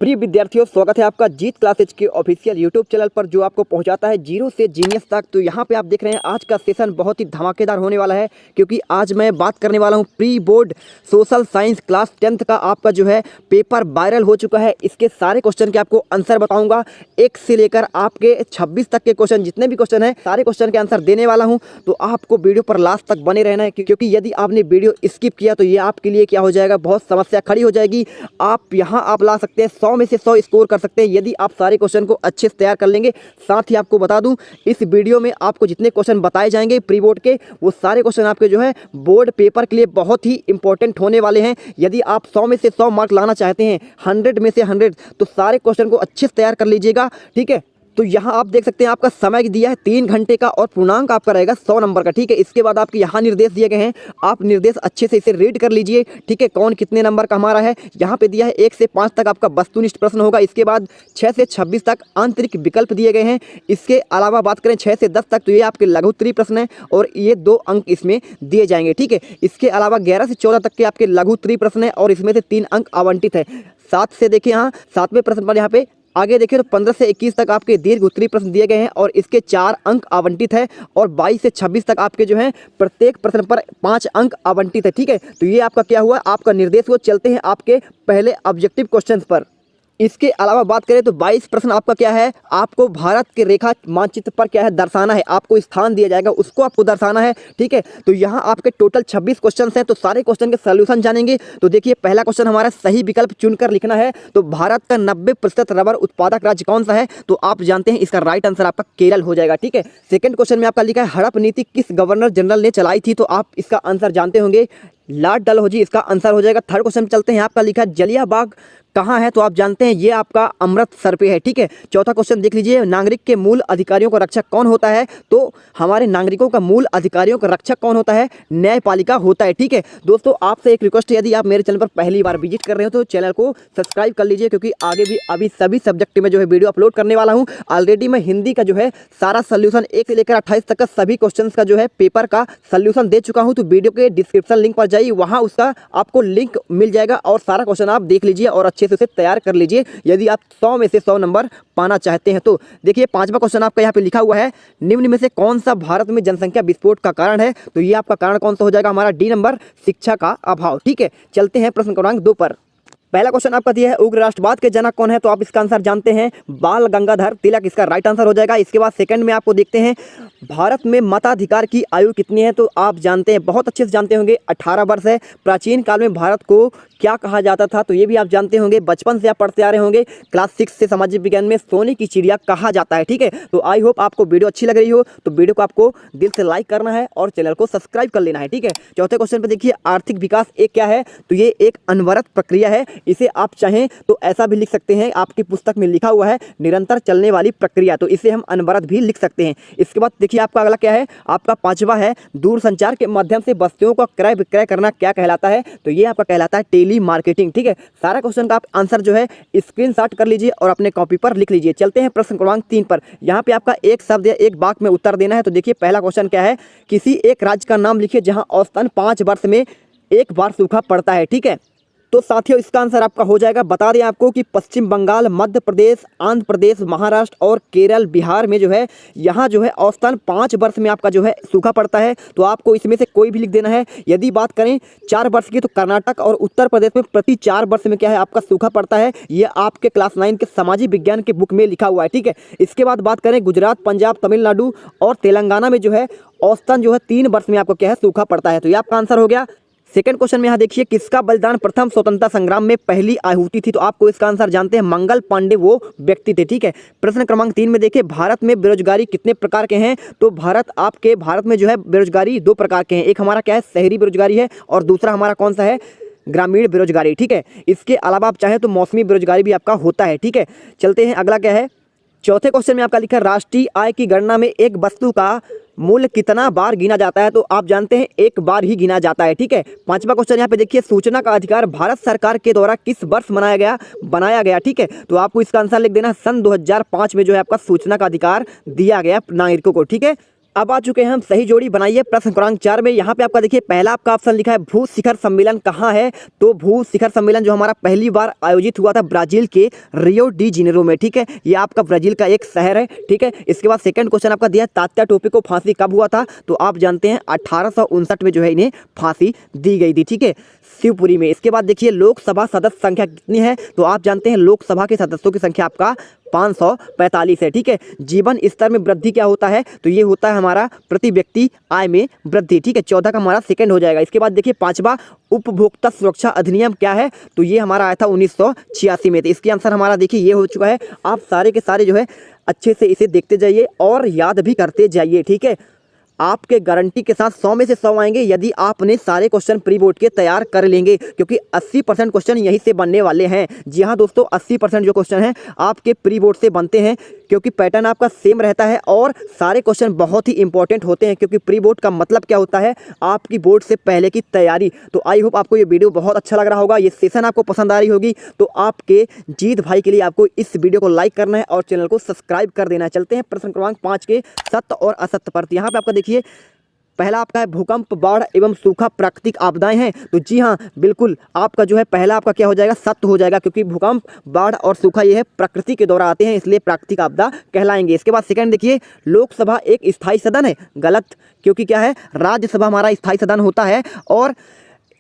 प्रिय विद्यार्थियों, स्वागत है आपका जीत क्लासेज के ऑफिशियल यूट्यूब चैनल पर, जो आपको पहुंचाता है जीरो से जीनियस तक। तो यहां पे आप देख रहे हैं आज का सेशन बहुत ही धमाकेदार होने वाला है, क्योंकि आज मैं बात करने वाला हूं pre board social science class 10th का आपका जो है पेपर वायरल हो चुका है। इसके सारे क्वेश्चन के आपको आंसर बताऊंगा, 1 से लेकर आपके 26 तक के क्वेश्चन, जितने भी क्वेश्चन है सारे क्वेश्चन के आंसर देने वाला हूँ। तो आपको वीडियो पर लास्ट तक बने रहना है, क्योंकि यदि आपने वीडियो स्किप किया तो ये आपके लिए क्या हो जाएगा, बहुत समस्या खड़ी हो जाएगी। आप यहाँ आप ला सकते हैं 100 में से 100 स्कोर कर सकते हैं यदि आप सारे क्वेश्चन को अच्छे से तैयार कर लेंगे। साथ ही आपको बता दूं, इस वीडियो में आपको जितने क्वेश्चन बताए जाएंगे प्री बोर्ड के, वो सारे क्वेश्चन आपके जो है बोर्ड पेपर के लिए बहुत ही इंपॉर्टेंट होने वाले हैं। यदि आप 100 में से 100 मार्क लाना चाहते हैं, 100 में से 100, तो सारे क्वेश्चन को अच्छे से तैयार कर लीजिएगा, ठीक है। तो यहाँ आप देख सकते हैं आपका समय दिया है 3 घंटे का, और पूर्णांक आपका रहेगा 100 नंबर का, ठीक है। इसके बाद आपके यहाँ निर्देश दिए गए हैं, आप निर्देश अच्छे से इसे रीड कर लीजिए, ठीक है। कौन कितने नंबर का हमारा है, यहाँ पे दिया है 1 से 5 तक आपका वस्तुनिष्ठ प्रश्न होगा। इसके बाद 6 से 26 तक आंतरिक विकल्प दिए गए हैं। इसके अलावा बात करें 6 से 10 तक, तो ये आपके लघु उत्तरीय प्रश्न है और ये 2 अंक इसमें दिए जाएंगे, ठीक है। इसके अलावा 11 से 14 तक के आपके लघु उत्तरीय प्रश्न है और इसमें से 3 अंक आवंटित है। 7 से देखिए यहाँ 7वें प्रश्न पर यहाँ पे आगे देखिए तो 15 से 21 तक आपके दीर्घ उत्तरीय प्रश्न दिए गए हैं और इसके 4 अंक आवंटित है, और 22 से 26 तक आपके जो है प्रत्येक प्रश्न पर 5 अंक आवंटित है, ठीक है। तो ये आपका क्या हुआ, आपका निर्देश वो चलते हैं आपके पहले ऑब्जेक्टिव क्वेश्चन पर। इसके अलावा बात करें तो 22 प्रश्न आपका क्या है, आपको भारत के रेखा मानचित्र पर क्या है दर्शाना है, आपको स्थान दिया जाएगा उसको आपको दर्शाना है, ठीक है। तो यहाँ आपके टोटल 26 क्वेश्चन हैं, तो सारे क्वेश्चन के सॉल्यूशन जानेंगे। तो देखिए पहला क्वेश्चन हमारा सही विकल्प चुनकर लिखना है। तो भारत का 90% रबर उत्पादक राज्य कौन सा है, तो आप जानते हैं इसका राइट आंसर आपका केरल हो जाएगा, ठीक है। सेकंड क्वेश्चन में आपका लिखा है हड़प नीति किस गवर्नर जनरल ने चलाई थी, तो आप इसका आंसर जानते होंगे, लॉर्ड डलहौजी इसका आंसर हो जाएगा। थर्ड क्वेश्चन चलते हैं, आपका लिखा है जलिया बाग कहाँ है, तो आप जानते हैं ये आपका अमृतसर पे है, ठीक है। चौथा क्वेश्चन देख लीजिए, नागरिक के मूल अधिकारियों का रक्षक कौन होता है, तो हमारे नागरिकों का मूल अधिकारियों का रक्षक कौन होता है, न्यायपालिका होता है, ठीक है। दोस्तों आपसे एक रिक्वेस्ट है, यदि आप मेरे चैनल पर पहली बार विजिट कर रहे हो तो चैनल को सब्सक्राइब कर लीजिए, क्योंकि आगे भी अभी सभी सब्जेक्ट में जो है वीडियो अपलोड करने वाला हूँ। ऑलरेडी मैं हिंदी का जो है सारा सोल्यूशन 1 से लेकर 28 तक का सभी क्वेश्चन का जो है पेपर का सोल्यूशन दे चुका हूँ। तो वीडियो के डिस्क्रिप्शन लिंक पर जाइए, वहाँ उसका आपको लिंक मिल जाएगा और सारा क्वेश्चन आप देख लीजिए और अच्छे से उसे तैयार कर लीजिए, यदि आप 100 में से 100 नंबर पाना चाहते हैं। तो देखिए 5वां क्वेश्चन आपका यहाँ पे लिखा हुआ है, निम्न में से कौन सा भारत में जनसंख्या विस्फोट का कारण है, तो ये आपका कारण कौन सा हो जाएगा, हमारा डी नंबर, शिक्षा का अभाव, ठीक है। चलते हैं प्रश्न क्रमांक 2 पर। पहला क्वेश्चन आपका दिया है उग्र राष्ट्रवाद के जनक कौन है, तो आप इसका आंसर जानते हैं, बाल गंगाधर तिलक इसका राइट आंसर हो जाएगा। इसके बाद सेकंड में आपको देखते हैं भारत में मताधिकार की आयु कितनी है, तो आप जानते हैं, बहुत अच्छे से जानते होंगे, 18 वर्ष है। प्राचीन काल में भारत को क्या कहा जाता था, तो ये भी आप जानते होंगे, बचपन से आप पढ़ते आ रहे होंगे, क्लास 6 से सामाजिक विज्ञान में सोने की चिड़िया कहा जाता है, ठीक है। तो आई होप आपको वीडियो अच्छी लग रही हो, तो वीडियो को आपको दिल से लाइक करना है और चैनल को सब्सक्राइब कर लेना है, ठीक है। चौथे क्वेश्चन पर देखिए, आर्थिक विकास एक क्या है, तो ये एक अनवरत प्रक्रिया है। इसे आप चाहें तो ऐसा भी लिख सकते हैं, आपकी पुस्तक में लिखा हुआ है निरंतर चलने वाली प्रक्रिया, तो इसे हम अनवरत भी लिख सकते हैं। इसके बाद देखिए आपका अगला क्या है, आपका 5वां है, दूरसंचार के माध्यम से वस्तुओं का क्रय विक्रय करना क्या कहलाता है, तो ये आपका कहलाता है टेली मार्केटिंग, ठीक है। सारा क्वेश्चन का आप आंसर जो है स्क्रीनशॉट कर लीजिए और अपने कॉपी पर लिख लीजिए। चलते हैं प्रश्न क्रमांक 3 पर। यहाँ पे आपका एक शब्द या एक वाक्य में उत्तर देना है। तो देखिए पहला क्वेश्चन क्या है, किसी एक राज्य का नाम लिखिए जहां औसतन 5 वर्ष में 1 बार सूखा पड़ता है, ठीक है। तो साथियों इसका आंसर आपका हो जाएगा, बता दें आपको कि पश्चिम बंगाल, मध्य प्रदेश, आंध्र प्रदेश, महाराष्ट्र और केरल, बिहार में जो है यहाँ जो है औसतन 5 वर्ष में आपका जो है सूखा पड़ता है। तो आपको इसमें से कोई भी लिख देना है। यदि बात करें 4 वर्ष की, तो कर्नाटक और उत्तर प्रदेश में प्रति 4 वर्ष में क्या है आपका सूखा पड़ता है। ये आपके क्लास 9 के सामाजिक विज्ञान के बुक में लिखा हुआ है, ठीक है। इसके बाद बात करें गुजरात, पंजाब, तमिलनाडु और तेलंगाना में जो है औसतन जो है 3 वर्ष में आपको क्या है सूखा पड़ता है। तो ये आपका आंसर हो गया। सेकंड क्वेश्चन में यहाँ देखिए, किसका बलिदान प्रथम स्वतंत्रता संग्राम में पहली आहुति थी, तो आपको इसका आंसर जानते हैं, मंगल पांडे वो व्यक्ति थे, ठीक है। प्रश्न क्रमांक 3 में देखिए, भारत में बेरोजगारी कितने प्रकार के हैं, तो भारत में जो है बेरोजगारी 2 प्रकार के हैं। एक हमारा क्या है, शहरी बेरोजगारी है, और दूसरा हमारा कौन सा है, ग्रामीण बेरोजगारी, ठीक है। इसके अलावा आप चाहें तो मौसमी बेरोजगारी भी आपका होता है, ठीक है। चलते हैं अगला क्या है, चौथे क्वेश्चन में आपका लिखा है, राष्ट्रीय आय की गणना में एक वस्तु का मूल्य कितना बार गिना जाता है, तो आप जानते हैं 1 बार ही गिना जाता है, ठीक है। 5वां क्वेश्चन यहाँ पे देखिए, सूचना का अधिकार भारत सरकार के द्वारा किस वर्ष बनाया गया, ठीक है। तो आपको इसका आंसर लिख देना, सन 2005 में जो है आपका सूचना का अधिकार दिया गया नागरिकों को, ठीक है। अब आ चुके हैं हम सही जोड़ी बनाइए प्रश्न क्रमांक 4 में। यहाँ पे आपका देखिए पहला आपका ऑप्शन लिखा है भू शिखर सम्मेलन कहाँ है। तो भू शिखर सम्मेलन जो हमारा पहली बार आयोजित हुआ था ब्राजील के रियो डी जेनेरो में, ठीक है। ये आपका ब्राजील का एक शहर है, ठीक है। इसके बाद सेकंड क्वेश्चन आपका दिया है तात्या टोपे को फांसी कब हुआ था। तो आप जानते हैं 1859 में जो है इन्हें फांसी दी गई थी, ठीक है, शिवपुरी में। इसके बाद देखिए लोकसभा सदस्य संख्या कितनी है। तो आप जानते हैं लोकसभा के सदस्यों की संख्या आपका 545 है, ठीक है। जीवन स्तर में वृद्धि क्या होता है। तो ये होता है हमारा प्रति व्यक्ति आय में वृद्धि, ठीक है। 14 का हमारा सेकंड हो जाएगा। इसके बाद देखिए पांचवा उपभोक्ता सुरक्षा अधिनियम क्या है। तो ये हमारा आया था 1986 में। तो इसके आंसर हमारा देखिए ये हो चुका है। आप सारे के सारे जो है अच्छे से इसे देखते जाइए और याद भी करते जाइए, ठीक है। आपके गारंटी के साथ 100 में से 100 आएंगे यदि आपने सारे क्वेश्चन प्री बोर्ड के तैयार कर लेंगे, क्योंकि 80% क्वेश्चन यहीं से बनने वाले हैं। जी हाँ दोस्तों, 80% जो क्वेश्चन हैं आपके प्री बोर्ड से बनते हैं, क्योंकि पैटर्न आपका सेम रहता है और सारे क्वेश्चन बहुत ही इंपॉर्टेंट होते हैं। क्योंकि प्री बोर्ड का मतलब क्या होता है, आपकी बोर्ड से पहले की तैयारी। तो आई होप आपको ये वीडियो बहुत अच्छा लग रहा होगा, ये सेशन आपको पसंद आ रही होगी। तो आपके जीत भाई के लिए आपको इस वीडियो को लाइक करना है और चैनल को सब्सक्राइब कर देना है। चलते हैं प्रश्न क्रमांक 5 के सत्य और असत्य पर। यहाँ पे आपका देखिए पहला आपका है भूकंप, बाढ़ एवं सूखा प्राकृतिक आपदाएं हैं। तो जी हाँ बिल्कुल, आपका जो है पहला आपका क्या हो जाएगा, सत्य हो जाएगा, क्योंकि भूकंप, बाढ़ और सूखा ये है प्रकृति के द्वारा आते हैं, इसलिए प्राकृतिक आपदा कहलाएंगे। इसके बाद सेकंड देखिए लोकसभा एक स्थायी सदन है। गलत, क्योंकि क्या है राज्यसभा हमारा स्थायी सदन होता है और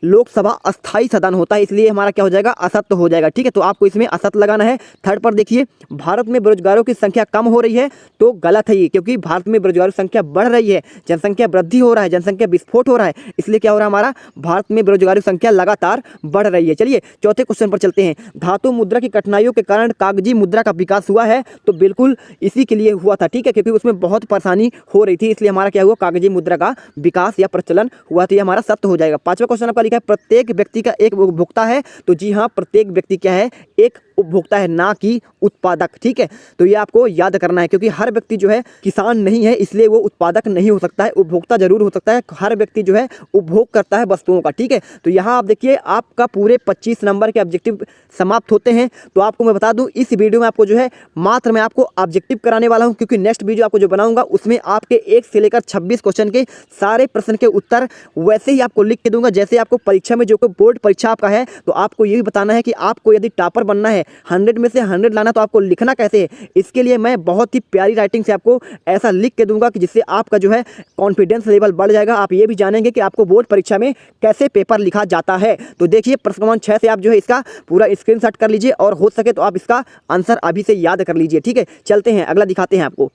लोकसभा अस्थाई सदन होता है, इसलिए हमारा क्या हो जाएगा, असत्य हो जाएगा, ठीक है। तो आपको इसमें असत्य लगाना है। थर्ड पर देखिए भारत में बेरोजगारों की संख्या कम हो रही है। तो गलत है ये, क्योंकि भारत में बेरोजगारों की संख्या बढ़ रही है, जनसंख्या वृद्धि हो रहा है, जनसंख्या विस्फोट हो रहा है, इसलिए क्या हो रहा है, हमारा भारत में बेरोजगारों की संख्या लगातार बढ़ रही है। चलिए चौथे क्वेश्चन पर चलते हैं। धातु मुद्रा की कठिनाइयों के कारण कागजी मुद्रा का विकास हुआ है। तो बिल्कुल इसी के लिए हुआ था, ठीक है, क्योंकि उसमें बहुत परेशानी हो रही थी, इसलिए हमारा क्या हुआ, कागजी मुद्रा का विकास या प्रचलन हुआ। तो ये हमारा सत्य हो जाएगा। पांचवा क्वेश्चन आपका लिखा है प्रत्येक व्यक्ति का एक उपभोक्ता है। तो जी हाँ, प्रत्येक व्यक्ति क्या है, एक उपभोक्ता है, ना कि उत्पादक, ठीक है। तो ये आपको याद करना है, क्योंकि हर व्यक्ति जो है किसान नहीं है, इसलिए वो उत्पादक नहीं हो सकता है, उपभोक्ता जरूर हो सकता है। हर व्यक्ति जो है उपभोग करता है वस्तुओं का, ठीक है। तो यहाँ आप देखिए आपका पूरे 25 नंबर के ऑब्जेक्टिव समाप्त होते हैं। तो आपको मैं बता दूं इस वीडियो में आपको जो है मात्र मैं आपको ऑब्जेक्टिव कराने वाला हूं, क्योंकि नेक्स्ट वीडियो आपको जो बनाऊंगा उसमें आपके 1 से लेकर 26 क्वेश्चन के सारे प्रश्न के उत्तर वैसे ही आपको लिख के दूंगा जैसे आपको परीक्षा में, जो कोई बोर्ड परीक्षा आपका है। तो आपको ये भी बताना है कि आपको यदि टॉपर बनना है, 100 में से 100 लाना, तो आपको लिखना कैसे है। इसके लिए मैं बहुत ही प्यारी राइटिंग से आपको ऐसा लिख के दूंगा कि जिससे आपका जो है कॉन्फिडेंस लेवल बढ़ जाएगा। आप ये भी जानेंगे कि आपको बोर्ड परीक्षा में कैसे पेपर लिखा जाता है। तो देखिए प्रश्न क्रमांक 6 से आप जो है इसका पूरा स्क्रीनशॉट कर लीजिए और हो सके तो आप इसका आंसर अभी से याद कर लीजिए, ठीक है। चलते हैं अगला दिखाते हैं आपको।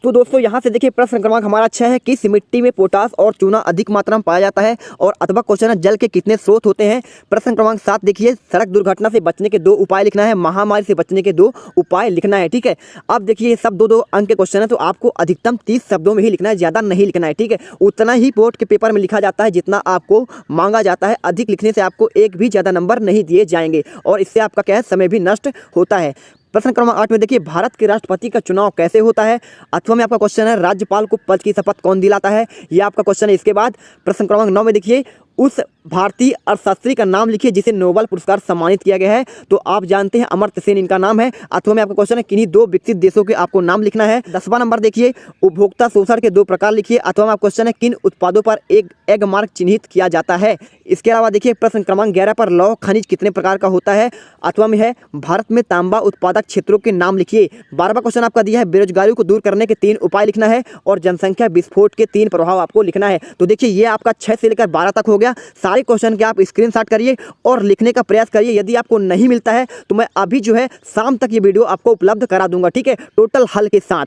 तो दोस्तों यहाँ से देखिए प्रश्न क्रमांक हमारा 6 है, किस मिट्टी में पोटास और चूना अधिक मात्रा में पाया जाता है। और अथवा क्वेश्चन है जल के कितने स्रोत होते हैं। प्रश्न क्रमांक 7 देखिए सड़क दुर्घटना से बचने के 2 उपाय लिखना है, महामारी से बचने के 2 उपाय लिखना है, ठीक है। अब देखिए ये सब 2-2 अंक के क्वेश्चन है, तो आपको अधिकतम 30 शब्दों में ही लिखना है, ज्यादा नहीं लिखना है, ठीक है। उतना ही बोर्ड के पेपर में लिखा जाता है जितना आपको मांगा जाता है। अधिक लिखने से आपको एक भी ज्यादा नंबर नहीं दिए जाएंगे और इससे आपका क्या है, समय भी नष्ट होता है। प्रश्न क्रमांक 8 में देखिए भारत के राष्ट्रपति का चुनाव कैसे होता है। अथवा में आपका क्वेश्चन है राज्यपाल को पद की शपथ कौन दिलाता है, ये आपका क्वेश्चन है। इसके बाद प्रश्न क्रमांक 9 में देखिए उस भारतीय अर्थशास्त्री का नाम लिखिए जिसे नोबेल पुरस्कार सम्मानित किया गया है। तो आप जानते हैं अमर्त्य सेन इनका नाम है। अथवा में आपका क्वेश्चन है किन्हीं 2 विकसित देशों के आपको नाम लिखना है। 10वां नंबर देखिए उपभोक्ता शोषण के 2 प्रकार लिखिए। अथवा में आपका क्वेश्चन है किन उत्पादों पर एक एग मार्क चिन्हित किया जाता है। इसके अलावा देखिए प्रश्न क्रमांक 11 पर लौह खनिज कितने प्रकार का होता है। अथवा में है भारत में तांबा उत्पादक क्षेत्रों के नाम लिखिए। 12वां क्वेश्चन आपका दिया है बेरोजगारी को दूर करने के 3 उपाय लिखना है और जनसंख्या विस्फोट के 3 प्रभाव आपको लिखना है। तो देखिए ये आपका 6 से लेकर 12 तक हो गया। सारे क्वेश्चन के आप स्क्रीनशॉट करिए और लिखने का प्रयास करिए। यदि आपको नहीं मिलता है तो मैं अभी जो है शाम तक ये वीडियो आपको उपलब्ध करा दूंगा, ठीक है, टोटल हल के साथ।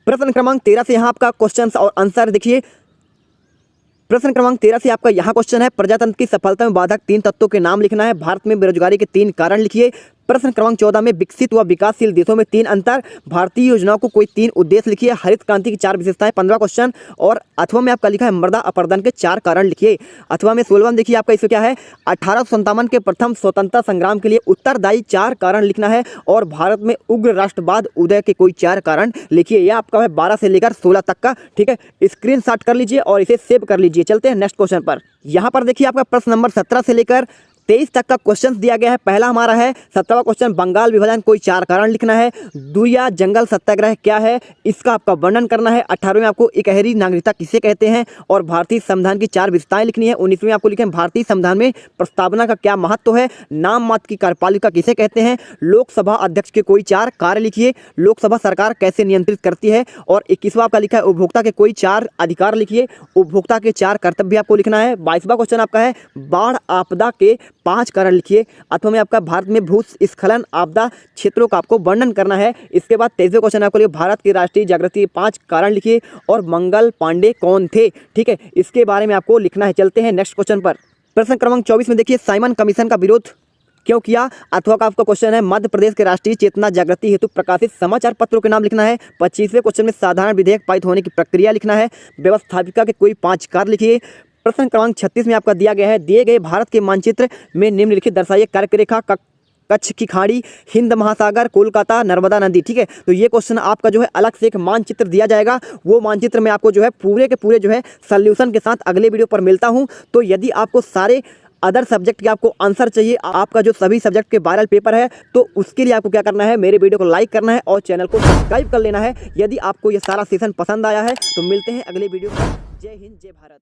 प्रश्न क्रमांक 13 से यहाँ आपका क्वेश्चन और आंसर देखिए। प्रश्न क्रमांक 13 से आपका यहाँ क्वेश्चन है प्रजातंत्र की सफलता में बाधक 3 तत्वों के नाम लिखना है। भारत में बेरोजगारी के 3 कारण लिखिए। प्रश्न क्रमांक 14 में विकसित व विकासशील देशों में 3 अंतर, भारतीय योजनाओं को कोई 3 उद्देश्य लिखिए। हरित क्रांति की 4 विशेषताएं 15वां क्वेश्चन। और अथवा में आपका लिखा है मृदा अपरदन के 4 कारण लिखिए। अथवा में 16वां देखिए आपका इसमें क्या है 1857 के प्रथम स्वतंत्रता संग्राम के लिए उत्तरदायी 4 कारण लिखना है। और भारत में उग्र राष्ट्रवाद उदय के कोई 4 कारण लिखिए। यह आपका है 12 से लेकर 16 तक का, ठीक है। स्क्रीनशॉट कर लीजिए और इसे सेव कर लीजिए। चलते हैं नेक्स्ट क्वेश्चन पर। यहाँ पर देखिए आपका प्रश्न नंबर 17 से लेकर 23 तक का क्वेश्चन दिया गया है। पहला हमारा है 17वां क्वेश्चन, बंगाल विभाजन कोई 4 कारण लिखना है। दूसरा, जंगल सत्याग्रह क्या है, इसका आपका वर्णन करना है। 18वें आपको इकहरी नागरिकता किसे कहते हैं और भारतीय संविधान की 4 विशेषताएं लिखनी है। 19वें आपको लिखें भारतीय संविधान में प्रस्तावना का क्या महत्व है। नाम मात्र की कार्यपालिका किसे कहते हैं। लोकसभा अध्यक्ष के कोई 4 कार्य लिखिए। लोकसभा सरकार कैसे नियंत्रित करती है। और 21वां आपका लिखा है उपभोक्ता के कोई 4 अधिकार लिखिए। उपभोक्ता के 4 कर्तव्य आपको लिखना है। 22वां क्वेश्चन आपका है बाढ़ आपदा के 5 कारण लिखिए। अथवा में आपका भारत में भूस्खलन आपदा क्षेत्रों का आपको वर्णन करना है। इसके बाद 23वें क्वेश्चन आपको लिखिए भारत की राष्ट्रीय जागृति के 5 कारण लिखिए और मंगल पांडे कौन थे। ठीक है, इसके बारे में आपको लिखना है। चलते हैं नेक्स्ट क्वेश्चन पर। प्रश्न क्रमांक 24 में देखिए साइमन कमीशन का विरोध क्यों किया। अथवा का आपका क्वेश्चन है मध्य प्रदेश के राष्ट्रीय चेतना जागृति हेतु प्रकाशित समाचार पत्रों के नाम लिखना है। 25वें क्वेश्चन में साधारण विधेयक पारित होने की प्रक्रिया लिखना है। व्यवस्थापिका के कोई 5 कार्य लिखिए। प्रश्न क्रमांक 36 में आपका दिया गया है दिए गए भारत के मानचित्र में निम्नलिखित दर्शाइए कर्क रेखा, कच्छ की खाड़ी, हिंद महासागर, कोलकाता, नर्मदा नदी। ठीक है, तो ये क्वेश्चन आपका जो है अलग से एक मानचित्र दिया जाएगा। वो मानचित्र में आपको जो है पूरे के पूरे जो है सॉल्यूशन के साथ अगले वीडियो पर मिलता हूँ। तो यदि आपको सारे अदर सब्जेक्ट के आपको आंसर चाहिए, आपका जो सभी सब्जेक्ट के वायरल पेपर है, तो उसके लिए आपको क्या करना है, मेरे वीडियो को लाइक करना है और चैनल को सब्सक्राइब कर लेना है। यदि आपको ये सारा सेशन पसंद आया है तो मिलते हैं अगले वीडियो में। जय हिंद, जय भारत।